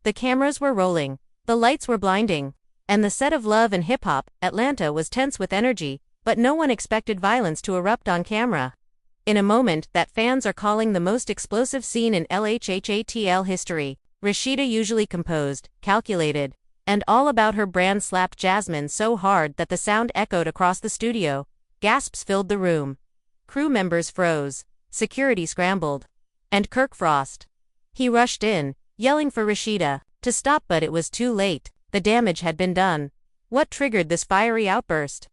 The cameras were rolling, the lights were blinding, and the set of Love and Hip Hop, Atlanta was tense with energy, but no one expected violence to erupt on camera. In a moment that fans are calling the most explosive scene in LHHATL history, Rasheeda, usually composed, calculated, and all about her brand, slapped Jasmine so hard that the sound echoed across the studio. Gasps filled the room. Crew members froze, security scrambled. And Kirk Frost. He rushed in, yelling for Rasheeda to stop, but it was too late. The damage had been done. What triggered this fiery outburst?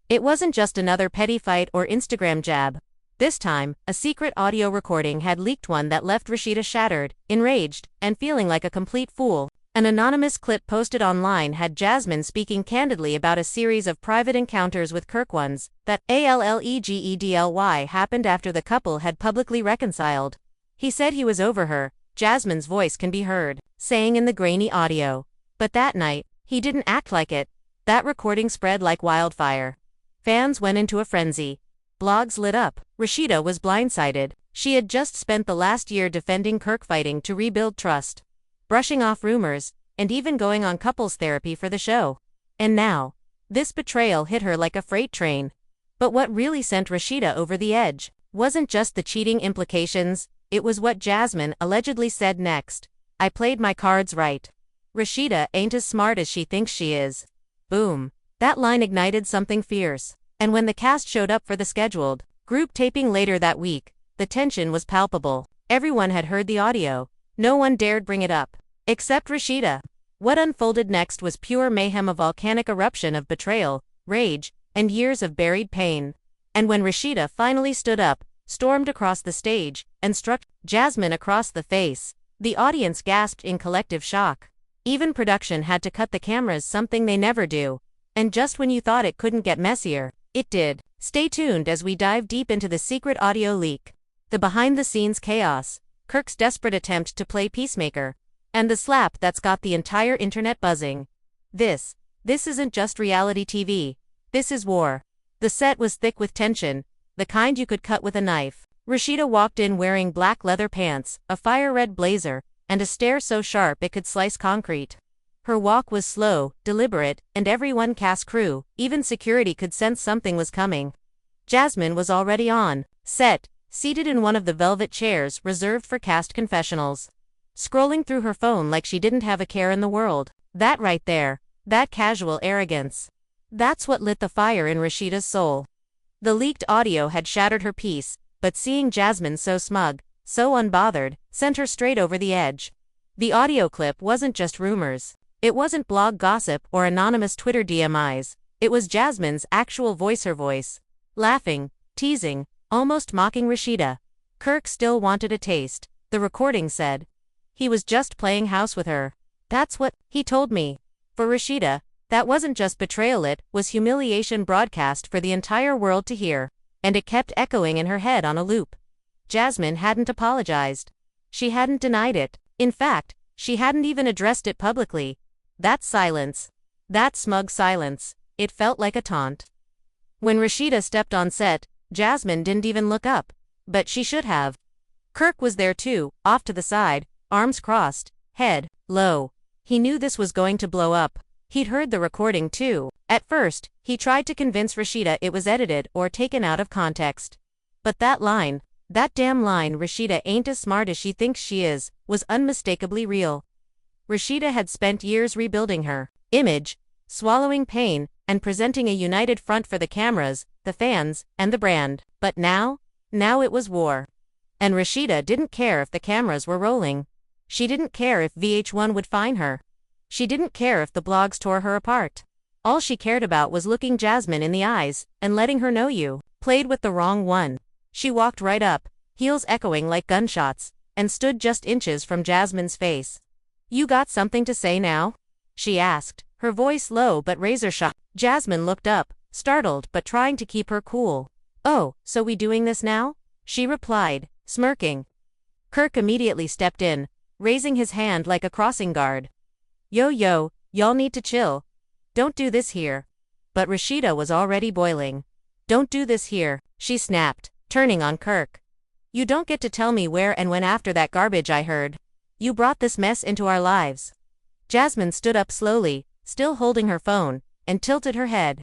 It wasn't just another petty fight or Instagram jab. This time, a secret audio recording had leaked, one that left Rasheeda shattered, enraged, and feeling like a complete fool. An anonymous clip posted online had Jasmine speaking candidly about a series of private encounters with Kirk, ones that allegedly happened after the couple had publicly reconciled. He said he was over her, Jasmine's voice can be heard, saying in the grainy audio. But that night, he didn't act like it. That recording spread like wildfire. Fans went into a frenzy. Blogs lit up. Rasheeda was blindsided. She had just spent the last year defending Kirk, fighting to rebuild trust, brushing off rumors, and even going on couples therapy for the show. And now, this betrayal hit her like a freight train. But what really sent Rasheeda over the edge wasn't just the cheating implications, it was what Jasmine allegedly said next. "I played my cards right. Rasheeda ain't as smart as she thinks she is." Boom. That line ignited something fierce. And when the cast showed up for the scheduled group taping later that week, the tension was palpable. Everyone had heard the audio. No one dared bring it up. Except Rasheeda. What unfolded next was pure mayhem, a volcanic eruption of betrayal, rage, and years of buried pain. And when Rasheeda finally stood up, stormed across the stage, and struck Jasmine across the face, the audience gasped in collective shock. Even production had to cut the cameras, something they never do. And just when you thought it couldn't get messier, it did. Stay tuned as we dive deep into the secret audio leak, the behind-the-scenes chaos, Kirk's desperate attempt to play peacemaker, and the slap that's got the entire internet buzzing. This isn't just reality TV. This is war. The set was thick with tension, the kind you could cut with a knife. Rasheeda walked in wearing black leather pants, a fire-red blazer, and a stare so sharp it could slice concrete. Her walk was slow, deliberate, and everyone, cast, crew, even security, could sense something was coming. Jasmine was already on set, seated in one of the velvet chairs reserved for cast confessionals, scrolling through her phone like she didn't have a care in the world. That right there, that casual arrogance, that's what lit the fire in Rasheeda's soul. The leaked audio had shattered her peace, but seeing Jasmine so smug, so unbothered, sent her straight over the edge. The audio clip wasn't just rumors. It wasn't blog gossip or anonymous Twitter DMIs. It was Jasmine's actual voice, her voice, laughing, teasing, almost mocking Rasheeda. Kirk still wanted a taste, the recording said. He was just playing house with her. That's what he told me. For Rasheeda, that wasn't just betrayal, it was humiliation broadcast for the entire world to hear. And it kept echoing in her head on a loop. Jasmine hadn't apologized. She hadn't denied it. In fact, she hadn't even addressed it publicly. That silence, that smug silence, it felt like a taunt. When Rasheeda stepped on set, Jasmine didn't even look up. But she should have. Kirk was there too, off to the side, arms crossed, head low. He knew this was going to blow up. He'd heard the recording too. At first, he tried to convince Rasheeda it was edited or taken out of context. But that line, that damn line, "Rasheeda ain't as smart as she thinks she is," was unmistakably real. Rasheeda had spent years rebuilding her image, swallowing pain, and presenting a united front for the cameras, the fans, and the brand. But now it was war. And Rasheeda didn't care if the cameras were rolling. She didn't care if VH1 would fine her. She didn't care if the blogs tore her apart. All she cared about was looking Jasmine in the eyes and letting her know you played with the wrong one. She walked right up, heels echoing like gunshots, and stood just inches from Jasmine's face. "You got something to say now?" she asked, her voice low but razor-sharp. Jasmine looked up, startled but trying to keep her cool. "Oh, so we doing this now?" she replied, smirking. Kirk immediately stepped in, raising his hand like a crossing guard. Yo, y'all need to chill. Don't do this here." But Rasheeda was already boiling. "Don't do this here," she snapped, turning on Kirk. "You don't get to tell me where and when after that garbage I heard. You brought this mess into our lives. Jasmine stood up slowly, still holding her phone, and tilted her head.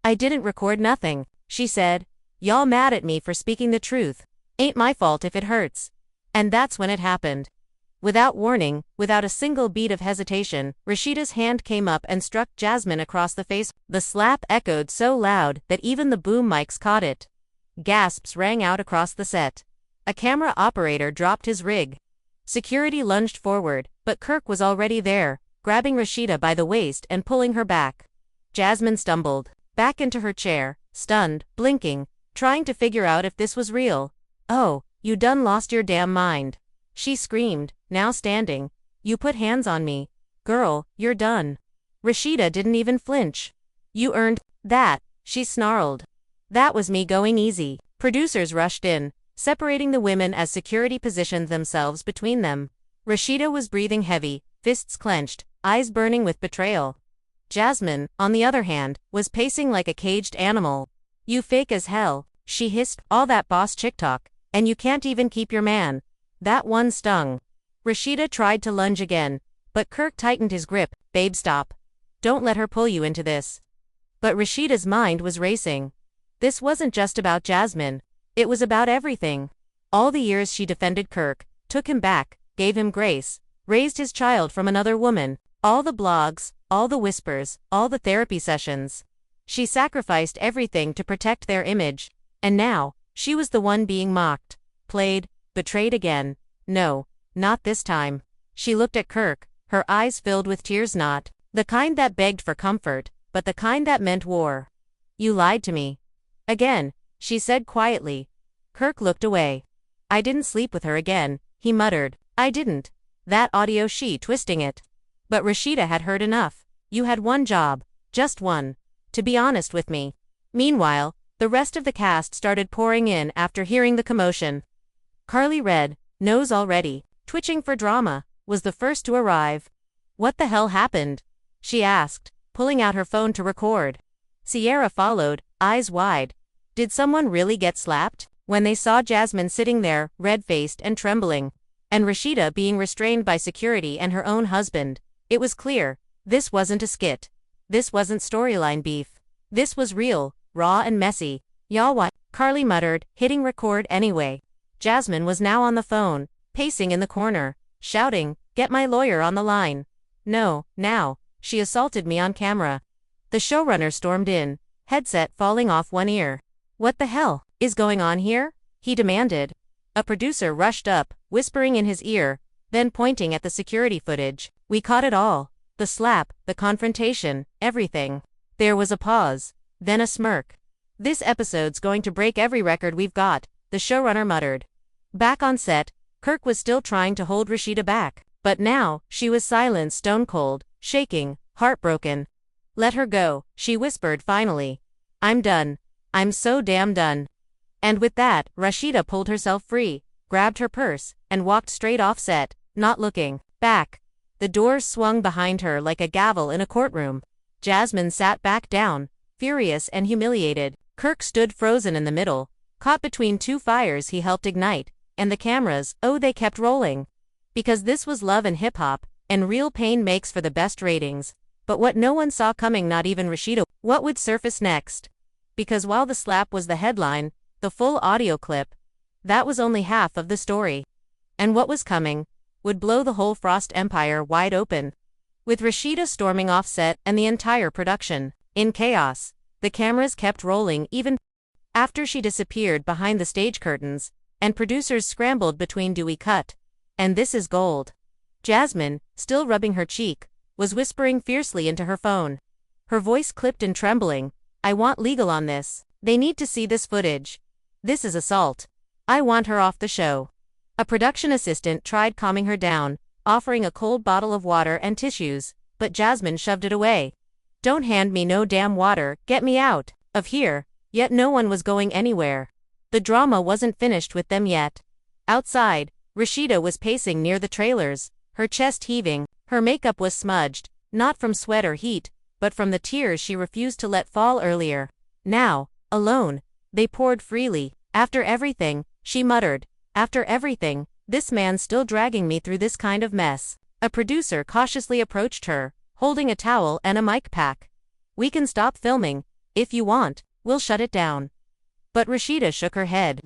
"I didn't record nothing," she said. "Y'all mad at me for speaking the truth. Ain't my fault if it hurts." And that's when it happened. Without warning, without a single beat of hesitation, Rasheeda's hand came up and struck Jasmine across the face. The slap echoed so loud that even the boom mics caught it. Gasps rang out across the set. A camera operator dropped his rig. Security lunged forward, but Kirk was already there, grabbing Rasheeda by the waist and pulling her back. Jasmine stumbled back into her chair, stunned, blinking, trying to figure out if this was real. "Oh, you done lost your damn mind," she screamed, now standing. "You put hands on me. Girl, you're done." Rasheeda didn't even flinch. "You earned that," she snarled. "That was me going easy." Producers rushed in, separating the women as security positioned themselves between them. Rasheeda was breathing heavy, fists clenched, eyes burning with betrayal. Jasmine, on the other hand, was pacing like a caged animal. "You fake as hell," she hissed, "all that boss chick talk, and you can't even keep your man." That one stung. Rasheeda tried to lunge again, but Kirk tightened his grip. "Babe, stop. Don't let her pull you into this." But Rasheeda's mind was racing. This wasn't just about Jasmine. It was about everything. All the years she defended Kirk, took him back, gave him grace, raised his child from another woman. All the blogs, all the whispers, all the therapy sessions. She sacrificed everything to protect their image. And now, she was the one being mocked, played, betrayed again. No, not this time. She looked at Kirk, her eyes filled with tears, not the kind that begged for comfort, but the kind that meant war. "You lied to me." Again, she said quietly. Kirk looked away. "I didn't sleep with her again," he muttered. "I didn't." That audio, she twisting it. But Rasheeda had heard enough. "You had one job, just one. To be honest with me." Meanwhile, the rest of the cast started pouring in after hearing the commotion. Carly Red, nose already, twitching for drama, was the first to arrive. "What the hell happened?" she asked, pulling out her phone to record. Sierra followed, eyes wide. Did someone really get slapped? When they saw Jasmine sitting there, red-faced and trembling, and Rasheeda being restrained by security and her own husband, it was clear, this wasn't a skit. This wasn't storyline beef. This was real, raw and messy. "Y'all what?" Carly muttered, hitting record anyway. Jasmine was now on the phone, pacing in the corner, shouting, "Get my lawyer on the line." "No, now." She assaulted me on camera. The showrunner stormed in, headset falling off one ear. "What the hell is going on here?" he demanded. A producer rushed up, whispering in his ear, then pointing at the security footage. "We caught it all. The slap, the confrontation, everything." There was a pause, then a smirk. "This episode's going to break every record we've got," the showrunner muttered. Back on set, Kirk was still trying to hold Rasheeda back, but now, she was silent, stone cold, shaking, heartbroken. "Let her go," she whispered finally. "I'm done. I'm so damn done." And with that, Rasheeda pulled herself free, grabbed her purse, and walked straight off set, not looking back. The doors swung behind her like a gavel in a courtroom. Jasmine sat back down, furious and humiliated. Kirk stood frozen in the middle, caught between two fires he helped ignite, and the cameras, oh, they kept rolling. Because this was love and hip-hop, and real pain makes for the best ratings. But what no one saw coming, not even Rasheeda, what would surface next? Because while the slap was the headline, the full audio clip, that was only half of the story. And what was coming would blow the whole Frost empire wide open. With Rasheeda storming off set and the entire production in chaos, the cameras kept rolling even after she disappeared behind the stage curtains, and producers scrambled between "Do we cut?" and "This is gold." Jasmine, still rubbing her cheek, was whispering fiercely into her phone. Her voice clipped and trembling. "I want legal on this. They need to see this footage. This is assault. I want her off the show." A production assistant tried calming her down, offering a cold bottle of water and tissues, but Jasmine shoved it away. "Don't hand me no damn water, get me out of here." Yet no one was going anywhere. The drama wasn't finished with them yet. Outside, Rasheeda was pacing near the trailers, her chest heaving. Her makeup was smudged, not from sweat or heat, but from the tears she refused to let fall earlier. Now, alone, they poured freely. "After everything," she muttered, "after everything, this man's still dragging me through this kind of mess." A producer cautiously approached her, holding a towel and a mic pack. "We can stop filming. If you want, we'll shut it down." But Rasheeda shook her head.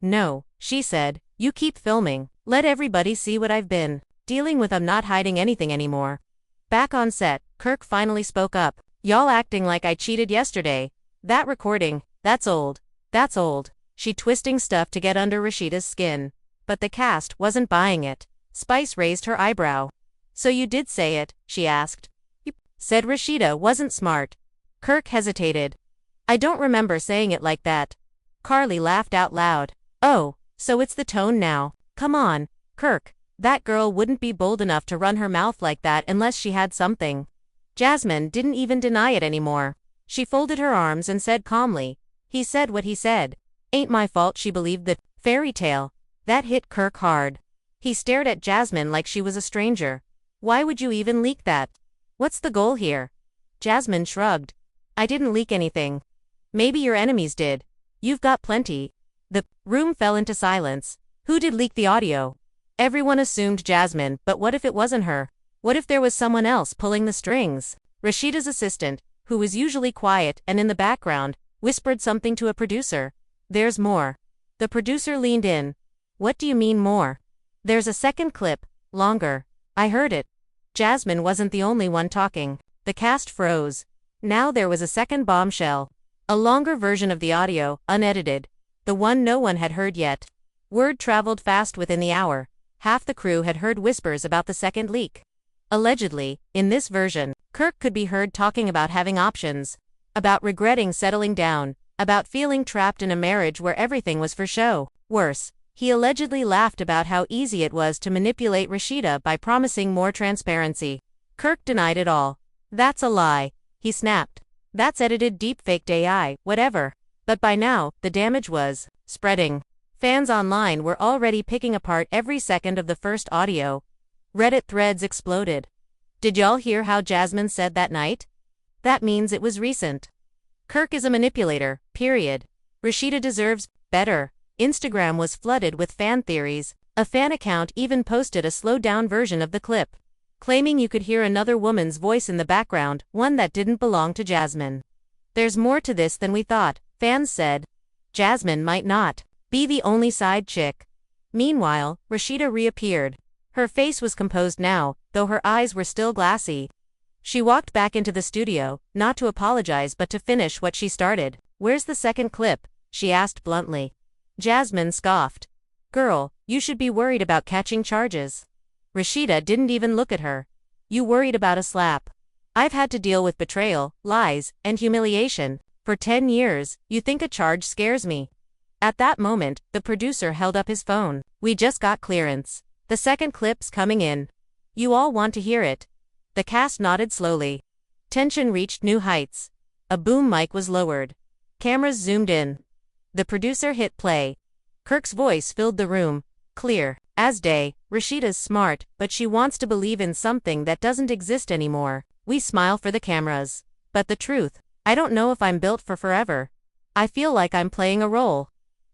"No," she said, "you keep filming. Let everybody see what I've been dealing with. I'm not hiding anything anymore." Back on set, Kirk finally spoke up. "Y'all acting like I cheated yesterday. That recording, that's old. That's old." She twisting stuff to get under Rasheeda's skin. But the cast wasn't buying it. Spice raised her eyebrow. "So you did say it?" she asked. "Yep," said Rasheeda. Wasn't smart. Kirk hesitated. "I don't remember saying it like that." Carly laughed out loud. "Oh, so it's the tone now. Come on, Kirk. That girl wouldn't be bold enough to run her mouth like that unless she had something." Jasmine didn't even deny it anymore. She folded her arms and said calmly, "He said what he said. Ain't my fault she believed the fairy tale." That hit Kirk hard. He stared at Jasmine like she was a stranger. "Why would you even leak that? What's the goal here?" Jasmine shrugged. "I didn't leak anything. Maybe your enemies did. You've got plenty." The room fell into silence. Who did leak the audio? Everyone assumed Jasmine, but what if it wasn't her? What if there was someone else pulling the strings? Rasheeda's assistant, who was usually quiet and in the background, whispered something to a producer. "There's more." The producer leaned in. "What do you mean more?" "There's a second clip, longer. I heard it." Jasmine wasn't the only one talking. The cast froze. Now there was a second bombshell. A longer version of the audio, unedited. The one no one had heard yet. Word traveled fast within the hour. Half the crew had heard whispers about the second leak. Allegedly, in this version, Kirk could be heard talking about having options, about regretting settling down, about feeling trapped in a marriage where everything was for show. Worse, he allegedly laughed about how easy it was to manipulate Rasheeda by promising more transparency. Kirk denied it all. "That's a lie," he snapped. "That's edited deepfaked AI, whatever." But by now, the damage was spreading. Fans online were already picking apart every second of the first audio. Reddit threads exploded. "Did y'all hear how Jasmine said that night? That means it was recent. Kirk is a manipulator, period. Rasheeda deserves better." Instagram was flooded with fan theories. A fan account even posted a slowed-down version of the clip, claiming you could hear another woman's voice in the background, one that didn't belong to Jasmine. "There's more to this than we thought," fans said. Jasmine might not be the only side chick. Meanwhile, Rasheeda reappeared. Her face was composed now, though her eyes were still glassy. She walked back into the studio, not to apologize but to finish what she started. "Where's the second clip?" she asked bluntly. Jasmine scoffed. "Girl, you should be worried about catching charges." Rasheeda didn't even look at her. "You worried about a slap? I've had to deal with betrayal, lies, and humiliation for 10 years. You think a charge scares me?" At that moment, the producer held up his phone. "We just got clearance. The second clip's coming in. You all want to hear it." The cast nodded slowly. Tension reached new heights. A boom mic was lowered. Cameras zoomed in. The producer hit play. Kirk's voice filled the room, clear as day. "Rasheeda's smart, but she wants to believe in something that doesn't exist anymore. We smile for the cameras. But the truth, I don't know if I'm built for forever. I feel like I'm playing a role."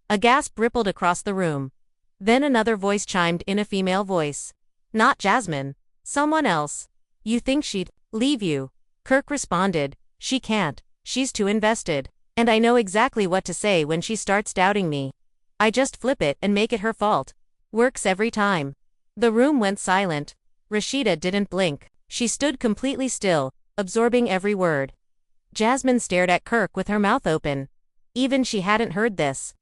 A gasp rippled across the room. Then another voice chimed in, a female voice. "Not Jasmine. Someone else." "You think she'd leave you?" Kirk responded. "She can't. She's too invested. And I know exactly what to say when she starts doubting me. I just flip it and make it her fault. Works every time." The room went silent. Rasheeda didn't blink. She stood completely still, absorbing every word. Jasmine stared at Kirk with her mouth open. Even she hadn't heard this.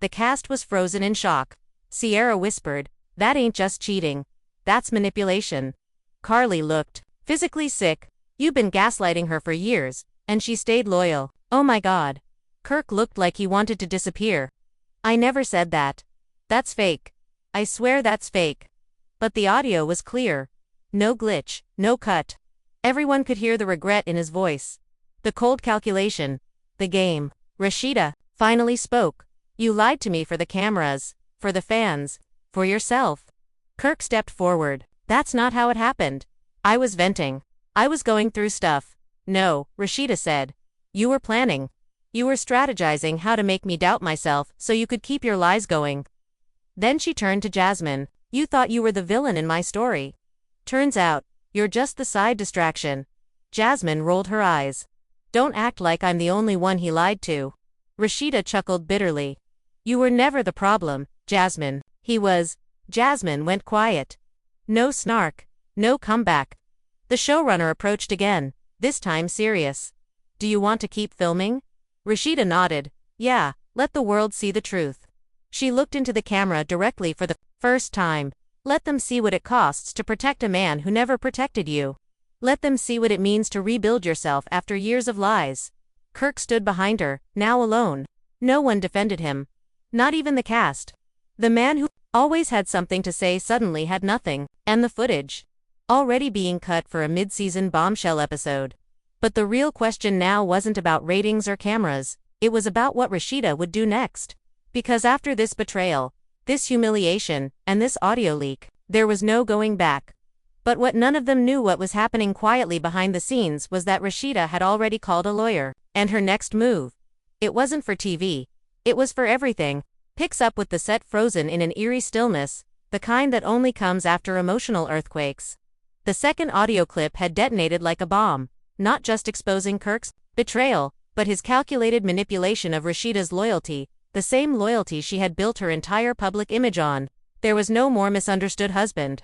The cast was frozen in shock. Sierra whispered, "That ain't just cheating. That's manipulation." Carly looked physically sick. "You've been gaslighting her for years, and she stayed loyal." "Oh my God." Kirk looked like he wanted to disappear. "I never said that. That's fake. I swear that's fake." But the audio was clear. No glitch, no cut. Everyone could hear the regret in his voice. The cold calculation. The game. Rasheeda finally spoke. "You lied to me for the cameras, for the fans, for yourself." Kirk stepped forward. "That's not how it happened. I was venting. I was going through stuff." "No," Rasheeda said. "You were planning. You were strategizing how to make me doubt myself so you could keep your lies going." Then she turned to Jasmine. "You thought you were the villain in my story. Turns out, you're just the side distraction. Jasmine rolled her eyes. Don't act like I'm the only one he lied to. Rasheeda chuckled bitterly. You were never the problem, Jasmine. He was. Jasmine went quiet. No snark. No comeback. The showrunner approached again, this time serious. Do you want to keep filming? Rasheeda nodded. Yeah, let the world see the truth. She looked into the camera directly for the first time. Let them see what it costs to protect a man who never protected you. Let them see what it means to rebuild yourself after years of lies. Kirk stood behind her, now alone. No one defended him. Not even the cast. The man who always had something to say suddenly had nothing, and the footage. Already being cut for a mid-season bombshell episode. But the real question now wasn't about ratings or cameras, it was about what Rasheeda would do next. Because after this betrayal, this humiliation, and this audio leak, there was no going back. But what none of them knew what was happening quietly behind the scenes was that Rasheeda had already called a lawyer, and her next move. It wasn't for TV. It was for everything. Picks up with the set frozen in an eerie stillness, the kind that only comes after emotional earthquakes. The second audio clip had detonated like a bomb, not just exposing Kirk's betrayal, but his calculated manipulation of Rasheeda's loyalty, the same loyalty she had built her entire public image on. There was no more misunderstood husband.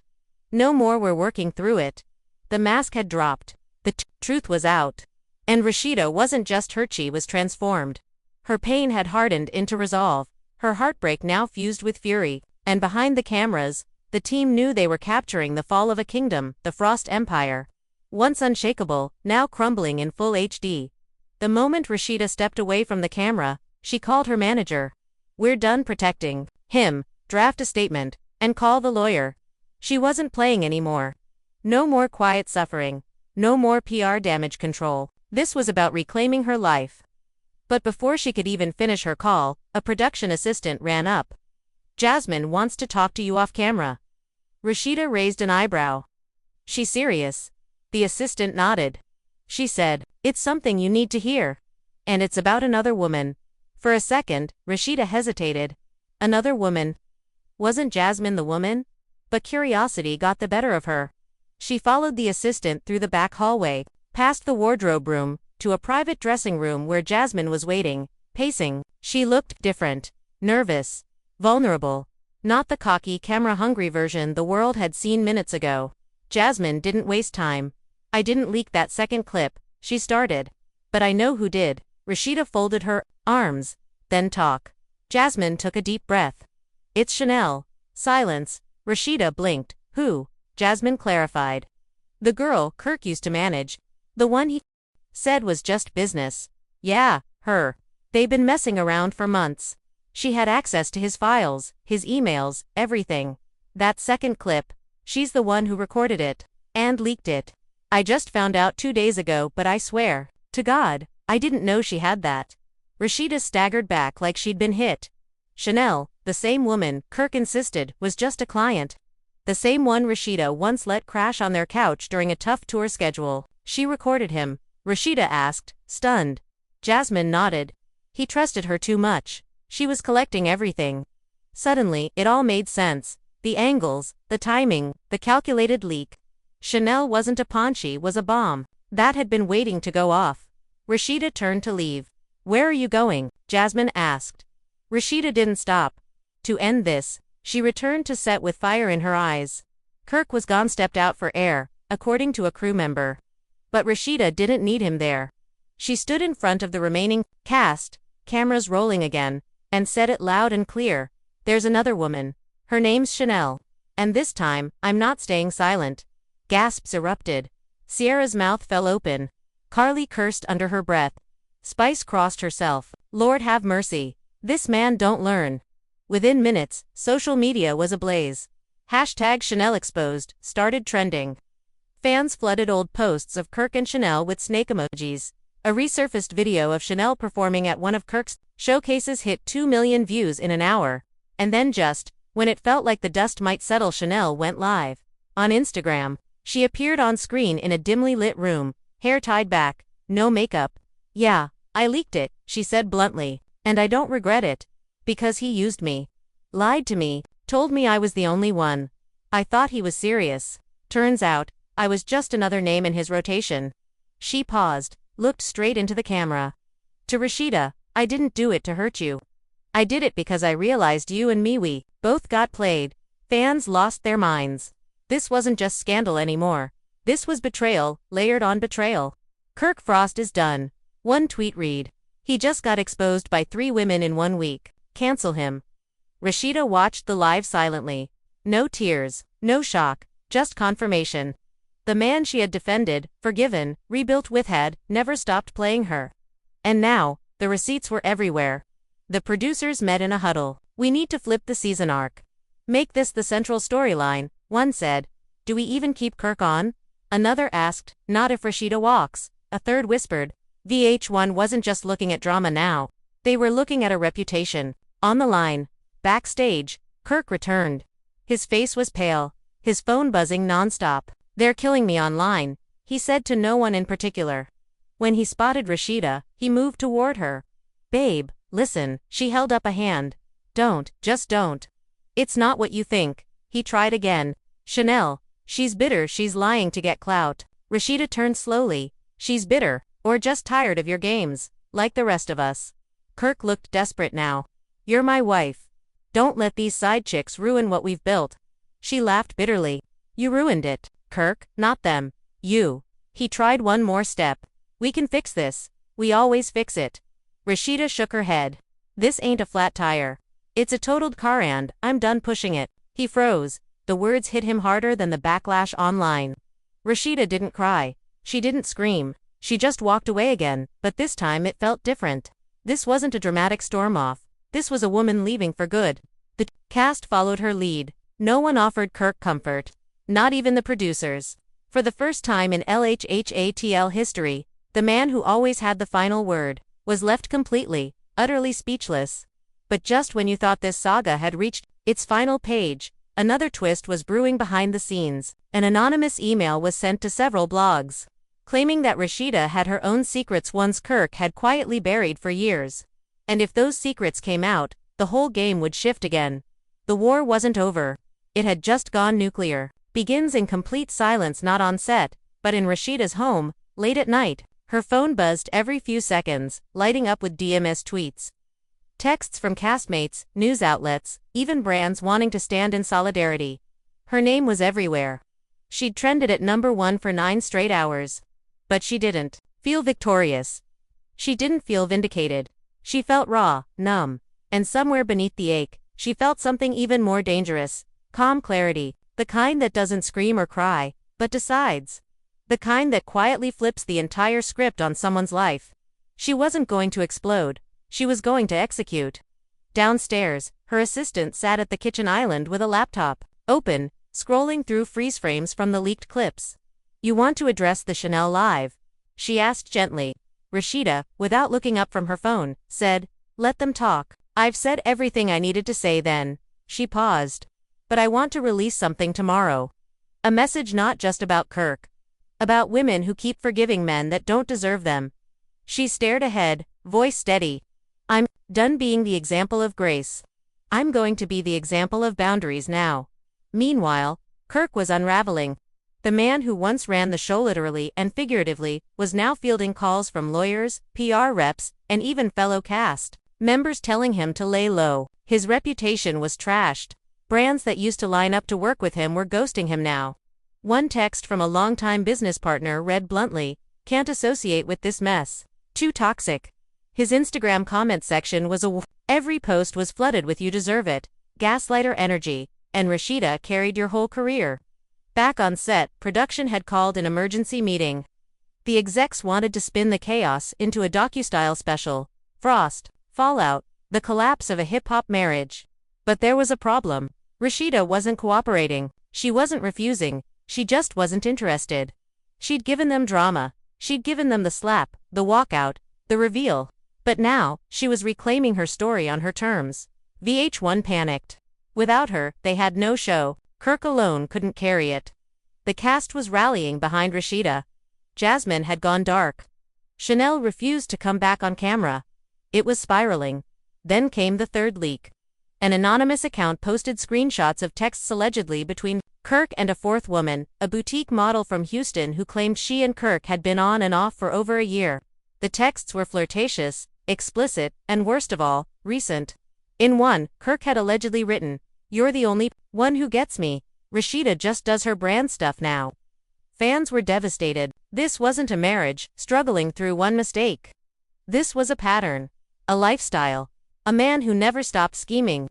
No more we're working through it. The mask had dropped. The truth was out. And Rasheeda wasn't just hurt, she was transformed. Her pain had hardened into resolve, her heartbreak now fused with fury, and behind the cameras, the team knew they were capturing the fall of a kingdom, the Frost Empire. Once unshakable, now crumbling in full HD. The moment Rasheeda stepped away from the camera, she called her manager. We're done protecting him, draft a statement, and call the lawyer. She wasn't playing anymore. No more quiet suffering. No more PR damage control. This was about reclaiming her life. But before she could even finish her call, a production assistant ran up. Jasmine wants to talk to you off camera. Rasheeda raised an eyebrow. She's serious? The assistant nodded. She said, it's something you need to hear. And it's about another woman. For a second, Rasheeda hesitated. Another woman? Wasn't Jasmine the woman? But curiosity got the better of her. She followed the assistant through the back hallway, past the wardrobe room, to a private dressing room where Jasmine was waiting, pacing. She looked different, nervous, vulnerable. Not the cocky, camera-hungry version the world had seen minutes ago. Jasmine didn't waste time. I didn't leak that second clip, she started. But I know who did. Rasheeda folded her arms. Then talk. Jasmine took a deep breath. It's Chanel. Silence. Rasheeda blinked. Who? Jasmine clarified. The girl Kirk used to manage. The one he said was just business. Yeah, her. They've been messing around for months. She had access to his files, his emails, everything. That second clip. She's the one who recorded it. And leaked it. I just found out 2 days ago, but I swear to God, I didn't know she had that. Rasheeda staggered back like she'd been hit. Chanel, the same woman, Kirk insisted, was just a client. The same one Rasheeda once let crash on their couch during a tough tour schedule. She recorded him. Rasheeda asked, stunned. Jasmine nodded. He trusted her too much. She was collecting everything. Suddenly, it all made sense. The angles, the timing, the calculated leak. Chanel wasn't a pawn, she was a bomb. That had been waiting to go off. Rasheeda turned to leave. Where are you going? Jasmine asked. Rasheeda didn't stop. To end this, she returned to set with fire in her eyes. Kirk was gone, stepped out for air, according to a crew member. But Rasheeda didn't need him there. She stood in front of the remaining cast, cameras rolling again, and said it loud and clear. There's another woman. Her name's Chanel. And this time, I'm not staying silent. Gasps erupted. Sierra's mouth fell open. Carly cursed under her breath. Spice crossed herself. Lord have mercy. This man don't learn. Within minutes, social media was ablaze. Hashtag Chanel exposed started trending. Fans flooded old posts of Kirk and Chanel with snake emojis. A resurfaced video of Chanel performing at one of Kirk's showcases hit 2 million views in an hour. And then just when it felt like the dust might settle, Chanel went live. On Instagram, she appeared on screen in a dimly lit room, hair tied back, no makeup. Yeah, I leaked it, she said bluntly, and I don't regret it. Because he used me. Lied to me, told me I was the only one. I thought he was serious. Turns out, I was just another name in his rotation. She paused, looked straight into the camera. To Rasheeda, I didn't do it to hurt you. I did it because I realized you and me, we both got played. Fans lost their minds. This wasn't just scandal anymore. This was betrayal, layered on betrayal. Kirk Frost is done. One tweet read. He just got exposed by 3 women in 1 week. Cancel him. Rasheeda watched the live silently. No tears, no shock, just confirmation. The man she had defended, forgiven, rebuilt with had never stopped playing her. And now, the receipts were everywhere. The producers met in a huddle. We need to flip the season arc. Make this the central storyline, one said. Do we even keep Kirk on? Another asked, not if Rasheeda walks. A third whispered. VH1 wasn't just looking at drama now. They were looking at a reputation. On the line. Backstage, Kirk returned. His face was pale, his phone buzzing nonstop. They're killing me online, he said to no one in particular. When he spotted Rasheeda, he moved toward her. Babe, listen, she held up a hand. Don't, just don't. It's not what you think. He tried again. Chanel, she's bitter, she's lying to get clout. Rasheeda turned slowly. She's bitter, or just tired of your games, like the rest of us. Kirk looked desperate now. You're my wife. Don't let these side chicks ruin what we've built. She laughed bitterly. You ruined it, Kirk, not them. You. He tried one more step. We can fix this. We always fix it. Rasheeda shook her head. This ain't a flat tire. It's a totaled car and I'm done pushing it. He froze. The words hit him harder than the backlash online. Rasheeda didn't cry. She didn't scream. She just walked away again, but this time it felt different. This wasn't a dramatic storm-off. This was a woman leaving for good. The cast followed her lead. No one offered Kirk comfort. Not even the producers. For the first time in LHHATL history, the man who always had the final word was left completely, utterly speechless. But just when you thought this saga had reached its final page, another twist was brewing behind the scenes. An anonymous email was sent to several blogs, claiming that Rasheeda had her own secrets ones Kirk had quietly buried for years. And if those secrets came out, the whole game would shift again. The war wasn't over. It had just gone nuclear. Begins in complete silence, not on set, but in Rasheeda's home, late at night. Her phone buzzed every few seconds, lighting up with DMS tweets. Texts from castmates, news outlets, even brands wanting to stand in solidarity. Her name was everywhere. She'd trended at #1 for 9 straight hours. But she didn't feel victorious. She didn't feel vindicated. She felt raw, numb, and somewhere beneath the ache, she felt something even more dangerous. Calm clarity, the kind that doesn't scream or cry, but decides. The kind that quietly flips the entire script on someone's life. She wasn't going to explode. She was going to execute. Downstairs, her assistant sat at the kitchen island with a laptop open, scrolling through freeze frames from the leaked clips. You want to address the Chanel live? She asked gently. Rasheeda, without looking up from her phone, said, let them talk. I've said everything I needed to say then. She paused. But I want to release something tomorrow. A message not just about Kirk. About women who keep forgiving men that don't deserve them. She stared ahead, voice steady. I'm done being the example of grace. I'm going to be the example of boundaries now. Meanwhile, Kirk was unraveling. The man who once ran the show literally and figuratively was now fielding calls from lawyers, PR reps, and even fellow cast members telling him to lay low. His reputation was trashed. Brands that used to line up to work with him were ghosting him now. One text from a longtime business partner read bluntly, can't associate with this mess. Too toxic. His Instagram comment section was every post was flooded with you deserve it, gaslighter energy, and Rasheeda carried your whole career. Back on set, production had called an emergency meeting. The execs wanted to spin the chaos into a docu-style special. Frost, Fallout, the collapse of a hip-hop marriage. But there was a problem. Rasheeda wasn't cooperating. She wasn't refusing. She just wasn't interested. She'd given them drama. She'd given them the slap, the walkout, the reveal. But now, she was reclaiming her story on her terms. VH1 panicked. Without her, they had no show. Kirk alone couldn't carry it. The cast was rallying behind Rasheeda. Jasmine had gone dark. Chanel refused to come back on camera. It was spiraling. Then came the third leak. An anonymous account posted screenshots of texts allegedly between Kirk and a fourth woman, a boutique model from Houston who claimed she and Kirk had been on and off for over a year. The texts were flirtatious, explicit, and worst of all, recent. In one, Kirk had allegedly written, "You're the only one who gets me. Rasheeda just does her brand stuff now." Fans were devastated. This wasn't a marriage, struggling through one mistake. This was a pattern. A lifestyle. A man who never stopped scheming.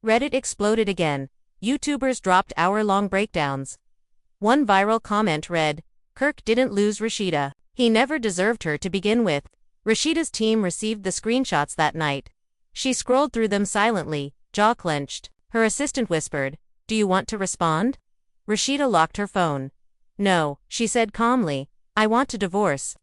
Reddit exploded again. YouTubers dropped hour-long breakdowns. One viral comment read, "Kirk didn't lose Rasheeda. He never deserved her to begin with." Rasheeda's team received the screenshots that night. She scrolled through them silently, jaw clenched. Her assistant whispered, "Do you want to respond?" Rasheeda locked her phone. "No," she said calmly, "I want to divorce."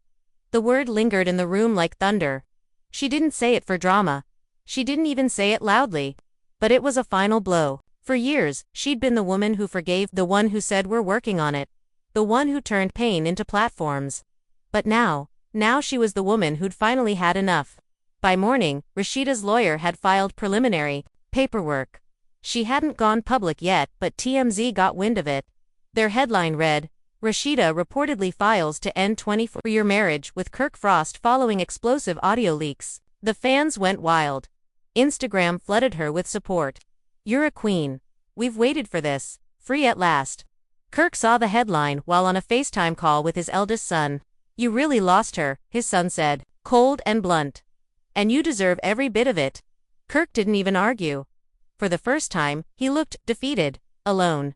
The word lingered in the room like thunder. She didn't say it for drama. She didn't even say it loudly. But it was a final blow. For years, she'd been the woman who forgave, the one who said we're working on it, the one who turned pain into platforms. But now she was the woman who'd finally had enough. By morning, Rasheeda's lawyer had filed preliminary paperwork. She hadn't gone public yet, but TMZ got wind of it. Their headline read, "Rasheeda reportedly files to end 24-year marriage with Kirk Frost following explosive audio leaks." The fans went wild. Instagram flooded her with support. "You're a queen. We've waited for this. Free at last." Kirk saw the headline while on a FaceTime call with his eldest son. "You really lost her," his son said, cold and blunt. "And you deserve every bit of it." Kirk didn't even argue. For the first time, he looked defeated, alone.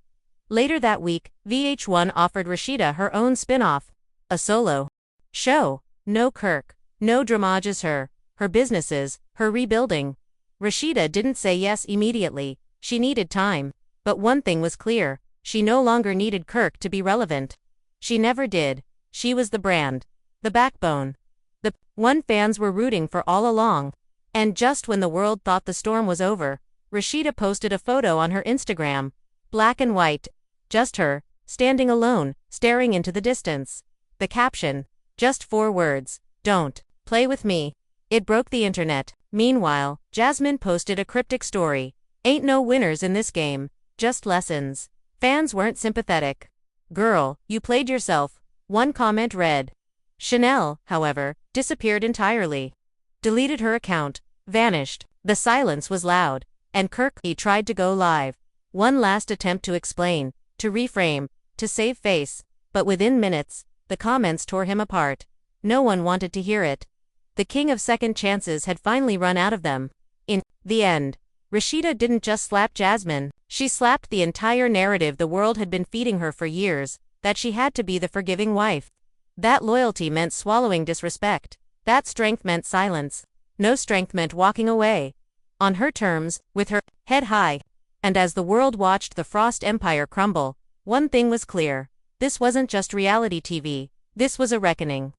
Later that week, VH1 offered Rasheeda her own spin-off, a solo show. No Kirk, no dramages, her businesses, her rebuilding. Rasheeda didn't say yes immediately. She needed time. But one thing was clear. She no longer needed Kirk to be relevant. She never did. She was the brand. The backbone. The one fans were rooting for all along. And just when the world thought the storm was over, Rasheeda posted a photo on her Instagram. Black and white. Just her, standing alone, staring into the distance. The caption. Just 4 words. "Don't play with me." It broke the internet. Meanwhile, Jasmine posted a cryptic story. "Ain't no winners in this game, just lessons." Fans weren't sympathetic. "Girl, you played yourself," one comment read. Chanel, however, disappeared entirely. Deleted her account, vanished. The silence was loud, and Kirk, he tried to go live. One last attempt to explain, to reframe, to save face, but within minutes, the comments tore him apart. No one wanted to hear it. The king of second chances had finally run out of them. In the end, Rasheeda didn't just slap Jasmine, she slapped the entire narrative the world had been feeding her for years, that she had to be the forgiving wife. That loyalty meant swallowing disrespect. That strength meant silence. No strength meant walking away. On her terms, with her head high. And as the world watched the Frost empire crumble, one thing was clear. This wasn't just reality TV. This was a reckoning.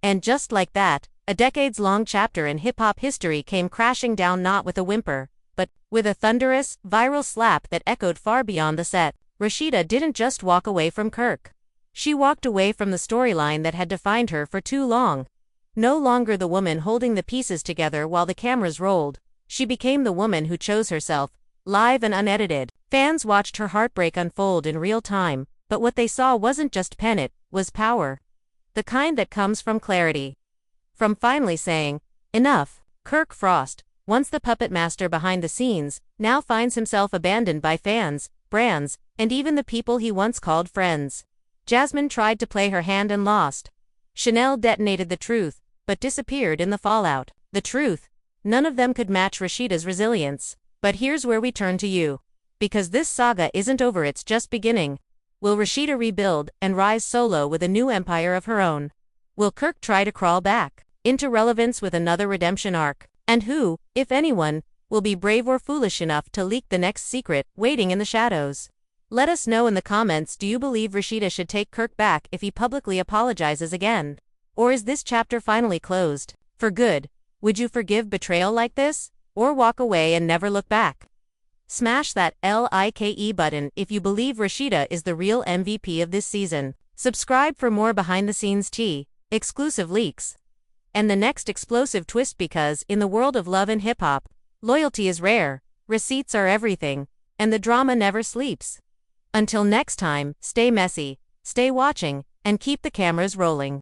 And just like that, a decades-long chapter in hip-hop history came crashing down, not with a whimper, but with a thunderous, viral slap that echoed far beyond the set. Rasheeda didn't just walk away from Kirk. She walked away from the storyline that had defined her for too long. No longer the woman holding the pieces together while the cameras rolled. She became the woman who chose herself, live and unedited. Fans watched her heartbreak unfold in real time, but what they saw wasn't just pain, it was power. The kind that comes from clarity. From finally saying, "Enough." Kirk Frost, once the puppet master behind the scenes, now finds himself abandoned by fans, brands, and even the people he once called friends. Jasmine tried to play her hand and lost. Chanel detonated the truth, but disappeared in the fallout. The truth. None of them could match Rasheeda's resilience. But here's where we turn to you. Because this saga isn't over, it's just beginning. Will Rasheeda rebuild and rise solo with a new empire of her own? Will Kirk try to crawl back into relevance with another redemption arc? And who, if anyone, will be brave or foolish enough to leak the next secret waiting in the shadows? Let us know in the comments. Do you believe Rasheeda should take Kirk back if he publicly apologizes again? Or is this chapter finally closed? For good? Would you forgive betrayal like this? Or walk away and never look back? Smash that like button if you believe Rasheeda is the real MVP of this season. Subscribe for more behind-the-scenes tea, exclusive leaks, and the next explosive twist, because in the world of love and hip-hop, loyalty is rare, receipts are everything, and the drama never sleeps. Until next time, stay messy, stay watching, and keep the cameras rolling.